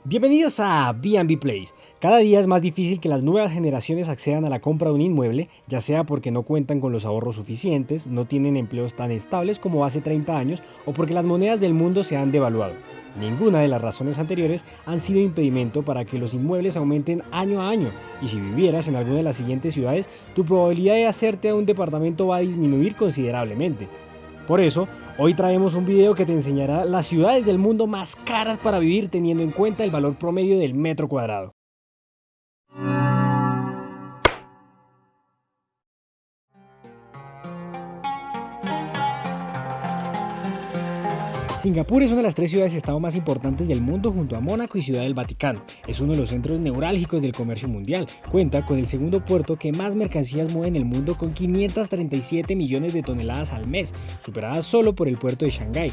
Bienvenidos a B&B Place. Cada día es más difícil que las nuevas generaciones accedan a la compra de un inmueble, ya sea porque no cuentan con los ahorros suficientes, no tienen empleos tan estables como hace 30 años o porque las monedas del mundo se han devaluado. Ninguna de las razones anteriores han sido impedimento para que los inmuebles aumenten año a año, y si vivieras en alguna de las siguientes ciudades, tu probabilidad de hacerte a un departamento va a disminuir considerablemente. Por eso, hoy traemos un video que te enseñará las ciudades del mundo más caras para vivir teniendo en cuenta el valor promedio del metro cuadrado. Singapur es una de las 3 ciudades-estado más importantes del mundo junto a Mónaco y Ciudad del Vaticano. Es uno de los centros neurálgicos del comercio mundial. Cuenta con el segundo puerto que más mercancías mueve en el mundo con 537 millones de toneladas al mes, superadas solo por el puerto de Shanghái.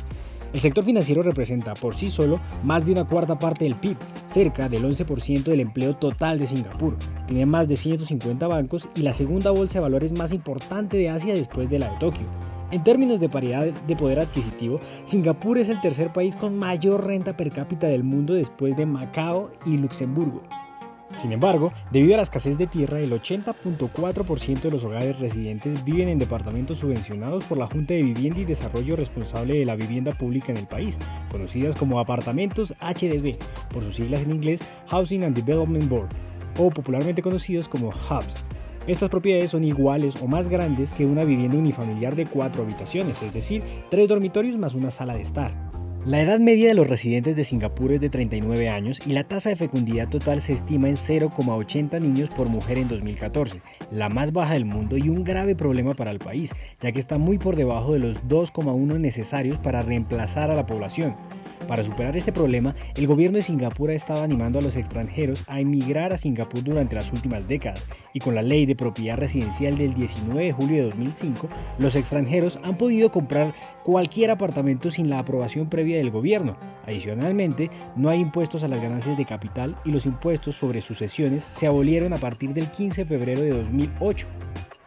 El sector financiero representa por sí solo más de una cuarta parte del PIB, cerca del 11% del empleo total de Singapur. Tiene más de 150 bancos y la segunda bolsa de valores más importante de Asia después de la de Tokio. En términos de paridad de poder adquisitivo, Singapur es el tercer país con mayor renta per cápita del mundo después de Macao y Luxemburgo. Sin embargo, debido a la escasez de tierra, el 80.4% de los hogares residentes viven en departamentos subvencionados por la Junta de Vivienda y Desarrollo Responsable de la Vivienda Pública en el país, conocidas como apartamentos HDB, por sus siglas en inglés Housing and Development Board, o popularmente conocidos como HUBs. Estas propiedades son iguales o más grandes que una vivienda unifamiliar de 4 habitaciones, es decir, 3 dormitorios más una sala de estar. La edad media de los residentes de Singapur es de 39 años y la tasa de fecundidad total se estima en 0,80 niños por mujer en 2014, la más baja del mundo y un grave problema para el país, ya que está muy por debajo de los 2,1 necesarios para reemplazar a la población. Para superar este problema, el gobierno de Singapur ha estado animando a los extranjeros a emigrar a Singapur durante las últimas décadas, y con la ley de propiedad residencial del 19 de julio de 2005, los extranjeros han podido comprar cualquier apartamento sin la aprobación previa del gobierno. Adicionalmente, no hay impuestos a las ganancias de capital y los impuestos sobre sucesiones se abolieron a partir del 15 de febrero de 2008.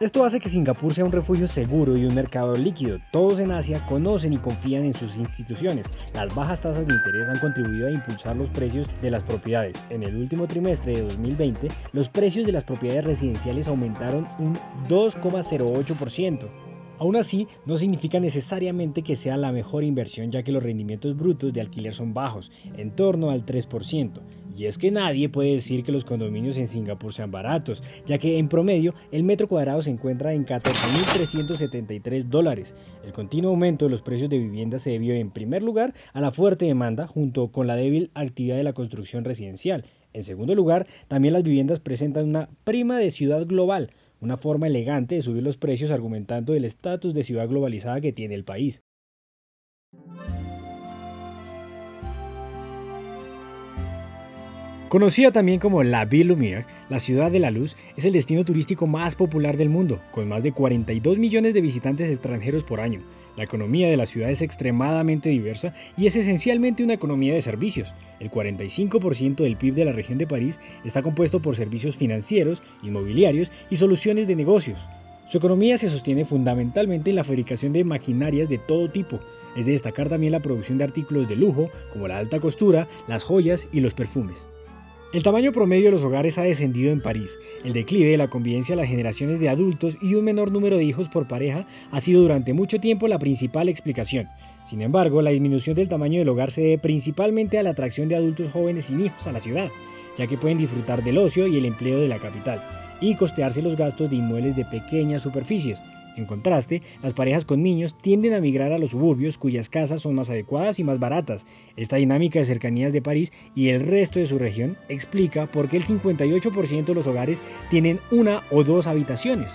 Esto hace que Singapur sea un refugio seguro y un mercado líquido. Todos en Asia conocen y confían en sus instituciones. Las bajas tasas de interés han contribuido a impulsar los precios de las propiedades. En el último trimestre de 2020, los precios de las propiedades residenciales aumentaron un 2,08%. Aún así, no significa necesariamente que sea la mejor inversión, ya que los rendimientos brutos de alquiler son bajos, en torno al 3%. Y es que nadie puede decir que los condominios en Singapur sean baratos, ya que en promedio el metro cuadrado se encuentra en $14.373. El continuo aumento de los precios de vivienda se debió en primer lugar a la fuerte demanda junto con la débil actividad de la construcción residencial. En segundo lugar, también las viviendas presentan una prima de ciudad global, una forma elegante de subir los precios argumentando el estatus de ciudad globalizada que tiene el país. Conocida también como La Ville Lumière, la ciudad de la luz, es el destino turístico más popular del mundo, con más de 42 millones de visitantes extranjeros por año. La economía de la ciudad es extremadamente diversa y es esencialmente una economía de servicios. El 45% del PIB de la región de París está compuesto por servicios financieros, inmobiliarios y soluciones de negocios. Su economía se sostiene fundamentalmente en la fabricación de maquinarias de todo tipo. Es de destacar también la producción de artículos de lujo, como la alta costura, las joyas y los perfumes. El tamaño promedio de los hogares ha descendido en París. El declive de la convivencia de las generaciones de adultos y un menor número de hijos por pareja ha sido durante mucho tiempo la principal explicación. Sin embargo, la disminución del tamaño del hogar se debe principalmente a la atracción de adultos jóvenes sin hijos a la ciudad, ya que pueden disfrutar del ocio y el empleo de la capital, y costearse los gastos de inmuebles de pequeñas superficies. En contraste, las parejas con niños tienden a migrar a los suburbios cuyas casas son más adecuadas y más baratas. Esta dinámica de cercanías de París y el resto de su región explica por qué el 58% de los hogares tienen 1 o 2 habitaciones.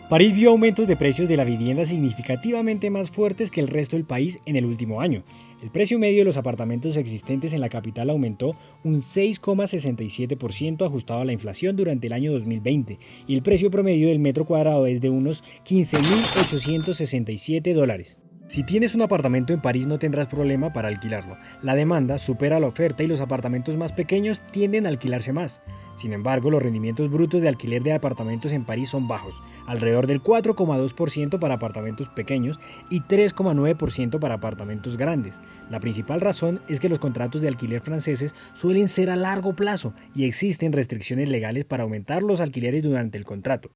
París vio aumentos de precios de la vivienda significativamente más fuertes que el resto del país en el último año. El precio medio de los apartamentos existentes en la capital aumentó un 6,67% ajustado a la inflación durante el año 2020 y el precio promedio del metro cuadrado es de unos $15.867. Si tienes un apartamento en París no tendrás problema para alquilarlo. La demanda supera la oferta y los apartamentos más pequeños tienden a alquilarse más. Sin embargo, los rendimientos brutos de alquiler de apartamentos en París son bajos. alrededor del 4,2% para apartamentos pequeños y 3,9% para apartamentos grandes. La principal razón es que los contratos de alquiler franceses suelen ser a largo plazo y existen restricciones legales para aumentar los alquileres durante el contrato.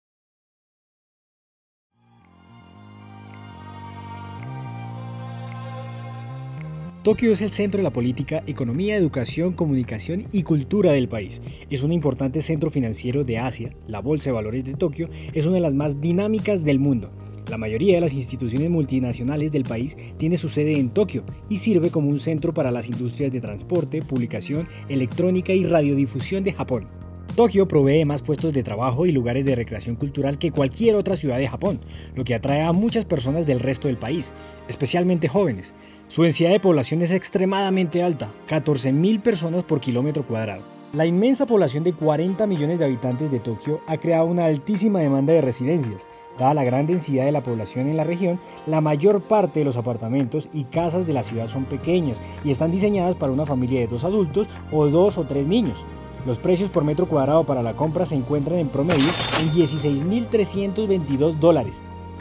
Tokio es el centro de la política, economía, educación, comunicación y cultura del país. Es un importante centro financiero de Asia. La Bolsa de Valores de Tokio es una de las más dinámicas del mundo. La mayoría de las instituciones multinacionales del país tiene su sede en Tokio y sirve como un centro para las industrias de transporte, publicación, electrónica y radiodifusión de Japón. Tokio provee más puestos de trabajo y lugares de recreación cultural que cualquier otra ciudad de Japón, lo que atrae a muchas personas del resto del país, especialmente jóvenes. Su densidad de población es extremadamente alta, 14.000 personas por kilómetro cuadrado. La inmensa población de 40 millones de habitantes de Tokio ha creado una altísima demanda de residencias. Dada la gran densidad de la población en la región, la mayor parte de los apartamentos y casas de la ciudad son pequeños y están diseñadas para una familia de 2 adultos o 2 o 3 niños. Los precios por metro cuadrado para la compra se encuentran en promedio en $16.322.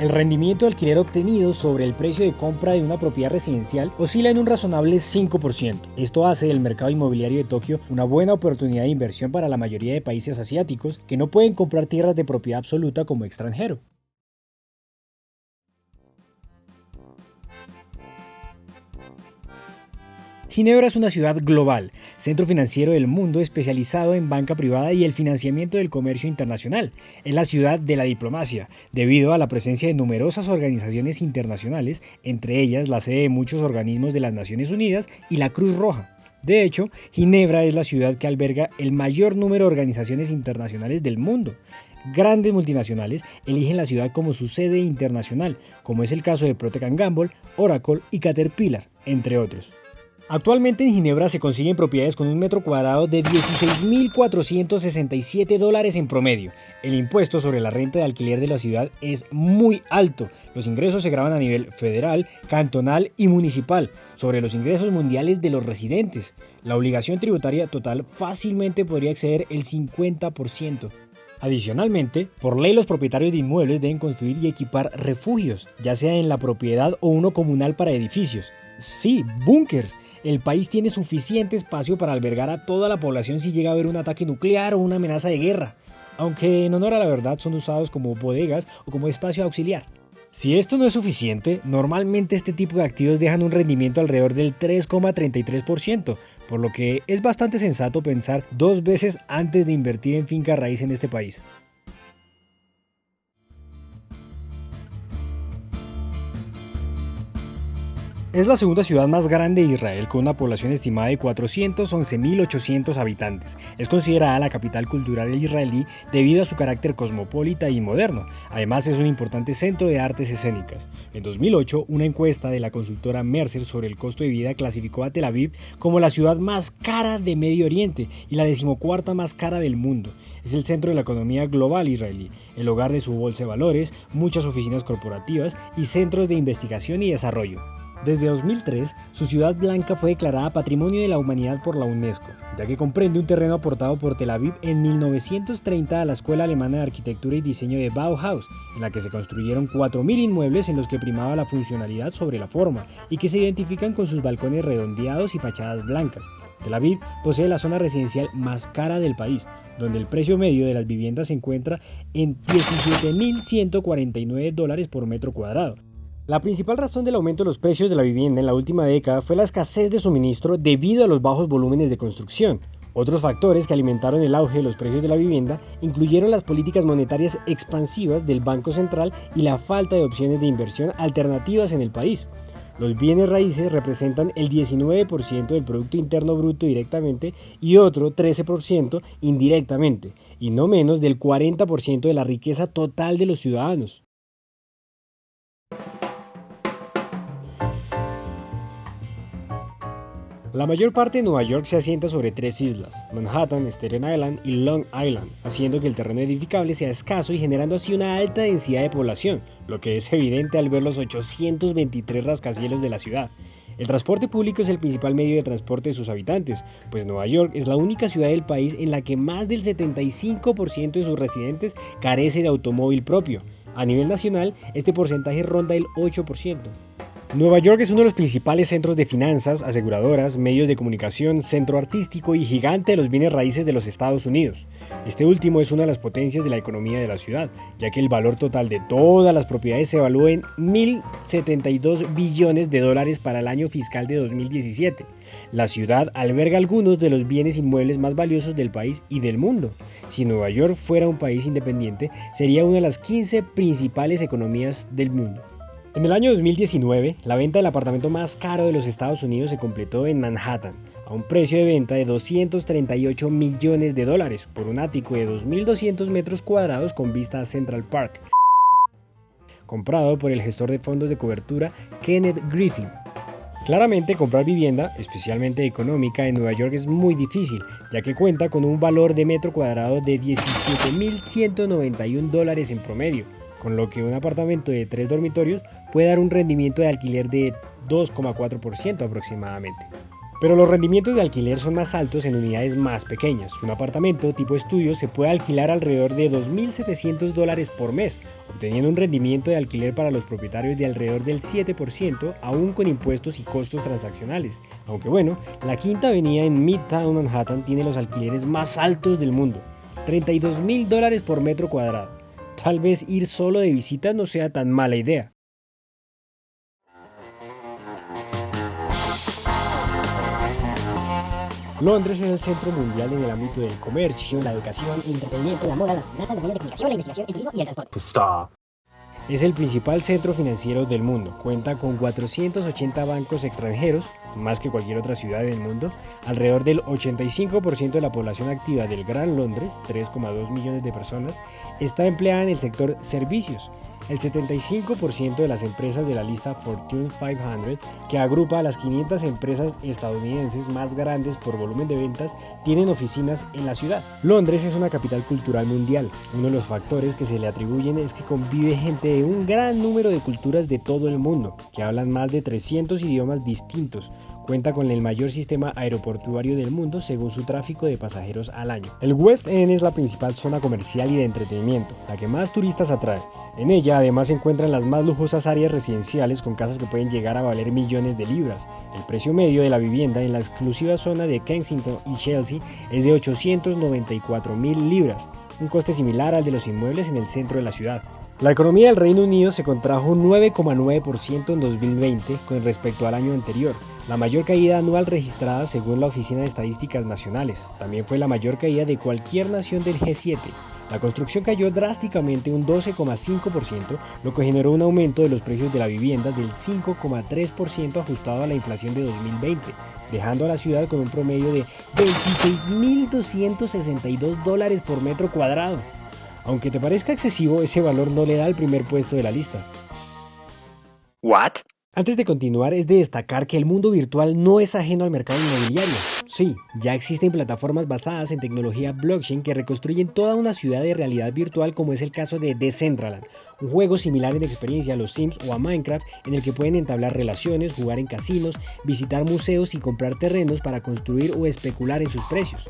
El rendimiento de alquiler obtenido sobre el precio de compra de una propiedad residencial oscila en un razonable 5%. Esto hace del mercado inmobiliario de Tokio una buena oportunidad de inversión para la mayoría de países asiáticos que no pueden comprar tierras de propiedad absoluta como extranjero. Ginebra es una ciudad global, centro financiero del mundo especializado en banca privada y el financiamiento del comercio internacional. Es la ciudad de la diplomacia, debido a la presencia de numerosas organizaciones internacionales, entre ellas la sede de muchos organismos de las Naciones Unidas y la Cruz Roja. De hecho, Ginebra es la ciudad que alberga el mayor número de organizaciones internacionales del mundo. Grandes multinacionales eligen la ciudad como su sede internacional, como es el caso de Procter & Gamble, Oracle y Caterpillar, entre otros. Actualmente en Ginebra se consiguen propiedades con un metro cuadrado de $16.467 en promedio. El impuesto sobre la renta de alquiler de la ciudad es muy alto. Los ingresos se graban a nivel federal, cantonal y municipal, sobre los ingresos mundiales de los residentes. La obligación tributaria total fácilmente podría exceder el 50%. Adicionalmente, por ley los propietarios de inmuebles deben construir y equipar refugios, ya sea en la propiedad o uno comunal para edificios. Sí, búnkers. El país tiene suficiente espacio para albergar a toda la población si llega a haber un ataque nuclear o una amenaza de guerra, aunque en honor a la verdad son usados como bodegas o como espacio auxiliar. Si esto no es suficiente, normalmente este tipo de activos dejan un rendimiento alrededor del 3,33%, por lo que es bastante sensato pensar 2 veces antes de invertir en finca raíz en este país. Es la segunda ciudad más grande de Israel, con una población estimada de 411.800 habitantes. Es considerada la capital cultural israelí debido a su carácter cosmopolita y moderno. Además, es un importante centro de artes escénicas. En 2008, una encuesta de la consultora Mercer sobre el costo de vida clasificó a Tel Aviv como la ciudad más cara de Medio Oriente y la 14ª más cara del mundo. Es el centro de la economía global israelí, el hogar de su bolsa de valores, muchas oficinas corporativas y centros de investigación y desarrollo. Desde 2003, su ciudad blanca fue declarada Patrimonio de la Humanidad por la UNESCO, ya que comprende un terreno aportado por Tel Aviv en 1930 a la Escuela Alemana de Arquitectura y Diseño de Bauhaus, en la que se construyeron 4.000 inmuebles en los que primaba la funcionalidad sobre la forma y que se identifican con sus balcones redondeados y fachadas blancas. Tel Aviv posee la zona residencial más cara del país, donde el precio medio de las viviendas se encuentra en $17.149 por metro cuadrado. La principal razón del aumento de los precios de la vivienda en la última década fue la escasez de suministro debido a los bajos volúmenes de construcción. Otros factores que alimentaron el auge de los precios de la vivienda incluyeron las políticas monetarias expansivas del Banco Central y la falta de opciones de inversión alternativas en el país. Los bienes raíces representan el 19% del Producto Interno Bruto directamente y otro 13% indirectamente, y no menos del 40% de la riqueza total de los ciudadanos. La mayor parte de Nueva York se asienta sobre 3 islas, Manhattan, Staten Island y Long Island, haciendo que el terreno edificable sea escaso y generando así una alta densidad de población, lo que es evidente al ver los 823 rascacielos de la ciudad. El transporte público es el principal medio de transporte de sus habitantes, pues Nueva York es la única ciudad del país en la que más del 75% de sus residentes carece de automóvil propio. A nivel nacional, este porcentaje ronda el 8%. Nueva York es uno de los principales centros de finanzas, aseguradoras, medios de comunicación, centro artístico y gigante de los bienes raíces de los Estados Unidos. Este último es una de las potencias de la economía de la ciudad, ya que el valor total de todas las propiedades se evalúa en $1.072 billones para el año fiscal de 2017. La ciudad alberga algunos de los bienes inmuebles más valiosos del país y del mundo. Si Nueva York fuera un país independiente, sería una de las 15 principales economías del mundo. En el año 2019, la venta del apartamento más caro de los Estados Unidos se completó en Manhattan, a un precio de venta de $238 millones por un ático de 2.200 metros cuadrados con vista a Central Park, comprado por el gestor de fondos de cobertura Kenneth Griffin. Claramente, comprar vivienda, especialmente económica, en Nueva York es muy difícil, ya que cuenta con un valor de metro cuadrado de $17.191 en promedio, con lo que un apartamento de 3 dormitorios puede dar un rendimiento de alquiler de 2,4% aproximadamente. Pero los rendimientos de alquiler son más altos en unidades más pequeñas. Un apartamento tipo estudio se puede alquilar alrededor de $2.700 por mes, obteniendo un rendimiento de alquiler para los propietarios de alrededor del 7%, aún con impuestos y costos transaccionales. Aunque bueno, la Quinta Avenida en Midtown Manhattan tiene los alquileres más altos del mundo, $32.000 por metro cuadrado. Tal vez ir solo de visita no sea tan mala idea. Londres es el centro mundial en el ámbito del comercio, la educación, el entretenimiento, la moda, las finanzas, los medios de comunicación, la investigación, el turismo y el transporte. Stop. Es el principal centro financiero del mundo. Cuenta con 480 bancos extranjeros, más que cualquier otra ciudad del mundo. Alrededor del 85% de la población activa del Gran Londres, 3,2 millones de personas, está empleada en el sector servicios. El 75% de las empresas de la lista Fortune 500, que agrupa a las 500 empresas estadounidenses más grandes por volumen de ventas, tienen oficinas en la ciudad. Londres es una capital cultural mundial. Uno de los factores que se le atribuyen es que convive gente de un gran número de culturas de todo el mundo, que hablan más de 300 idiomas distintos. Cuenta con el mayor sistema aeroportuario del mundo según su tráfico de pasajeros al año. El West End es la principal zona comercial y de entretenimiento, la que más turistas atrae. En ella además se encuentran las más lujosas áreas residenciales con casas que pueden llegar a valer millones de libras. El precio medio de la vivienda en la exclusiva zona de Kensington y Chelsea es de 894.000 libras, un coste similar al de los inmuebles en el centro de la ciudad. La economía del Reino Unido se contrajo un 9,9% en 2020 con respecto al año anterior, la mayor caída anual registrada según la Oficina de Estadísticas Nacionales. También fue la mayor caída de cualquier nación del G7. La construcción cayó drásticamente un 12,5%, lo que generó un aumento de los precios de la vivienda del 5,3% ajustado a la inflación de 2020, dejando a la ciudad con un promedio de $26.262 por metro cuadrado. Aunque te parezca excesivo, ese valor no le da el primer puesto de la lista. ¿What? Antes de continuar, es de destacar que el mundo virtual no es ajeno al mercado inmobiliario. Sí, ya existen plataformas basadas en tecnología blockchain que reconstruyen toda una ciudad de realidad virtual, como es el caso de Decentraland, un juego similar en experiencia a los Sims o a Minecraft, en el que pueden entablar relaciones, jugar en casinos, visitar museos y comprar terrenos para construir o especular en sus precios.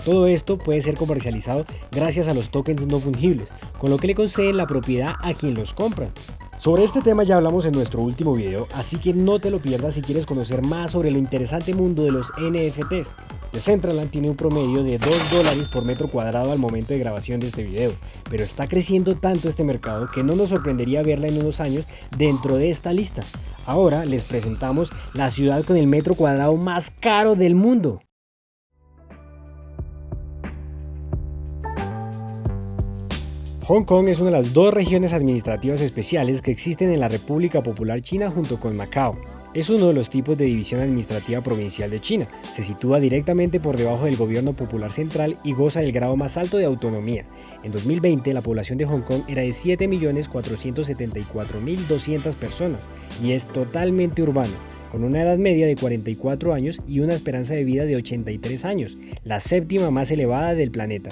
Todo esto puede ser comercializado gracias a los tokens no fungibles, con lo que le conceden la propiedad a quien los compra. Sobre este tema ya hablamos en nuestro último video, así que no te lo pierdas si quieres conocer más sobre el interesante mundo de los NFTs. Decentraland tiene un promedio de $2 por metro cuadrado al momento de grabación de este video, pero está creciendo tanto este mercado que no nos sorprendería verla en unos años dentro de esta lista. Ahora les presentamos la ciudad con el metro cuadrado más caro del mundo. Hong Kong es una de las dos regiones administrativas especiales que existen en la República Popular China junto con Macao. Es uno de los tipos de división administrativa provincial de China. Se sitúa directamente por debajo del gobierno popular central y goza del grado más alto de autonomía. En 2020, la población de Hong Kong era de 7.474.200 personas y es totalmente urbano, con una edad media de 44 años y una esperanza de vida de 83 años, la séptima más elevada del planeta.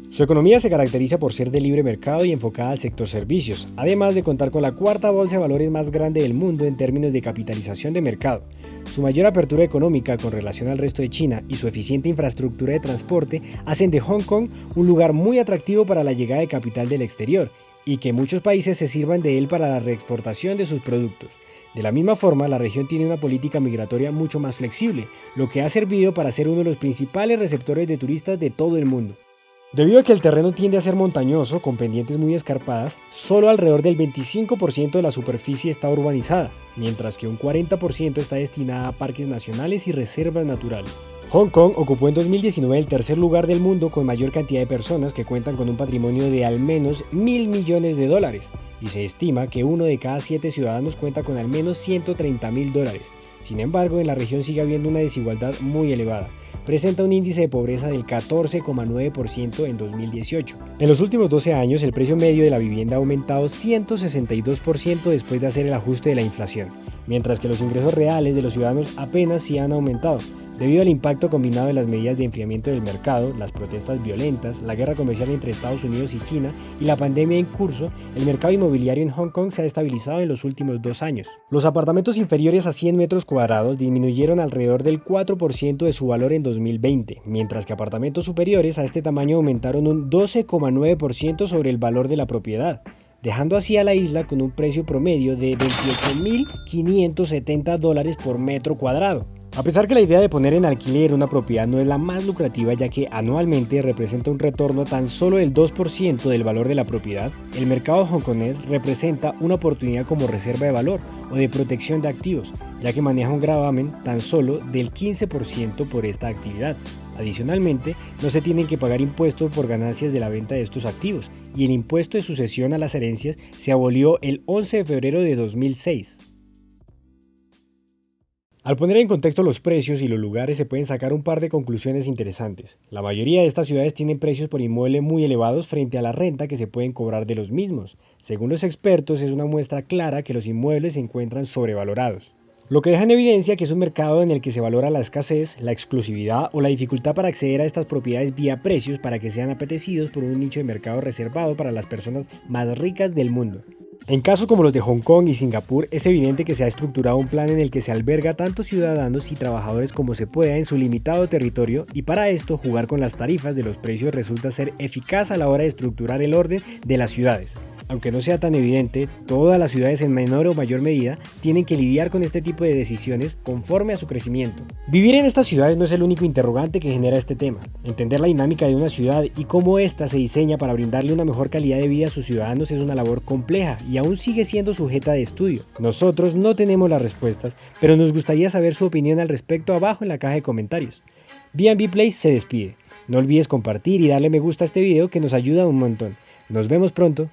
Su economía se caracteriza por ser de libre mercado y enfocada al sector servicios, además de contar con la cuarta bolsa de valores más grande del mundo en términos de capitalización de mercado. Su mayor apertura económica con relación al resto de China y su eficiente infraestructura de transporte hacen de Hong Kong un lugar muy atractivo para la llegada de capital del exterior, y que muchos países se sirvan de él para la reexportación de sus productos. De la misma forma, la región tiene una política migratoria mucho más flexible, lo que ha servido para ser uno de los principales receptores de turistas de todo el mundo. Debido a que el terreno tiende a ser montañoso, con pendientes muy escarpadas, solo alrededor del 25% de la superficie está urbanizada, mientras que un 40% está destinada a parques nacionales y reservas naturales. Hong Kong ocupó en 2019 el tercer lugar del mundo con mayor cantidad de personas que cuentan con un patrimonio de al menos $1.000 millones, y se estima que 1 de cada 7 ciudadanos cuenta con al menos $130.000. Sin embargo, en la región sigue habiendo una desigualdad muy elevada. Presenta un índice de pobreza del 14,9% en 2018. En los últimos 12 años, el precio medio de la vivienda ha aumentado 162% después de hacer el ajuste de la inflación, mientras que los ingresos reales de los ciudadanos apenas sí han aumentado. Debido al impacto combinado de las medidas de enfriamiento del mercado, las protestas violentas, la guerra comercial entre Estados Unidos y China y la pandemia en curso, el mercado inmobiliario en Hong Kong se ha estabilizado en los últimos 2 años. Los apartamentos inferiores a 100 metros cuadrados disminuyeron alrededor del 4% de su valor en 2020, mientras que apartamentos superiores a este tamaño aumentaron un 12,9% sobre el valor de la propiedad, dejando así a la isla con un precio promedio de $28.570 por metro cuadrado. A pesar que la idea de poner en alquiler una propiedad no es la más lucrativa, ya que anualmente representa un retorno tan solo del 2% del valor de la propiedad, el mercado hongkonés representa una oportunidad como reserva de valor o de protección de activos, ya que maneja un gravamen tan solo del 15% por esta actividad. Adicionalmente, no se tienen que pagar impuestos por ganancias de la venta de estos activos, y el impuesto de sucesión a las herencias se abolió el 11 de febrero de 2006. Al poner en contexto los precios y los lugares se pueden sacar un par de conclusiones interesantes. La mayoría de estas ciudades tienen precios por inmueble muy elevados frente a la renta que se pueden cobrar de los mismos. Según los expertos, es una muestra clara que los inmuebles se encuentran sobrevalorados, lo que deja en evidencia que es un mercado en el que se valora la escasez, la exclusividad o la dificultad para acceder a estas propiedades vía precios para que sean apetecidos por un nicho de mercado reservado para las personas más ricas del mundo. En casos como los de Hong Kong y Singapur, es evidente que se ha estructurado un plan en el que se alberga tanto ciudadanos y trabajadores como se pueda en su limitado territorio, y para esto jugar con las tarifas de los precios resulta ser eficaz a la hora de estructurar el orden de las ciudades. Aunque no sea tan evidente, todas las ciudades en menor o mayor medida tienen que lidiar con este tipo de decisiones conforme a su crecimiento. Vivir en estas ciudades no es el único interrogante que genera este tema. Entender la dinámica de una ciudad y cómo ésta se diseña para brindarle una mejor calidad de vida a sus ciudadanos es una labor compleja y aún sigue siendo sujeta de estudio. Nosotros no tenemos las respuestas, pero nos gustaría saber su opinión al respecto abajo en la caja de comentarios. B&B Place se despide. No olvides compartir y darle me gusta a este video que nos ayuda un montón. Nos vemos pronto.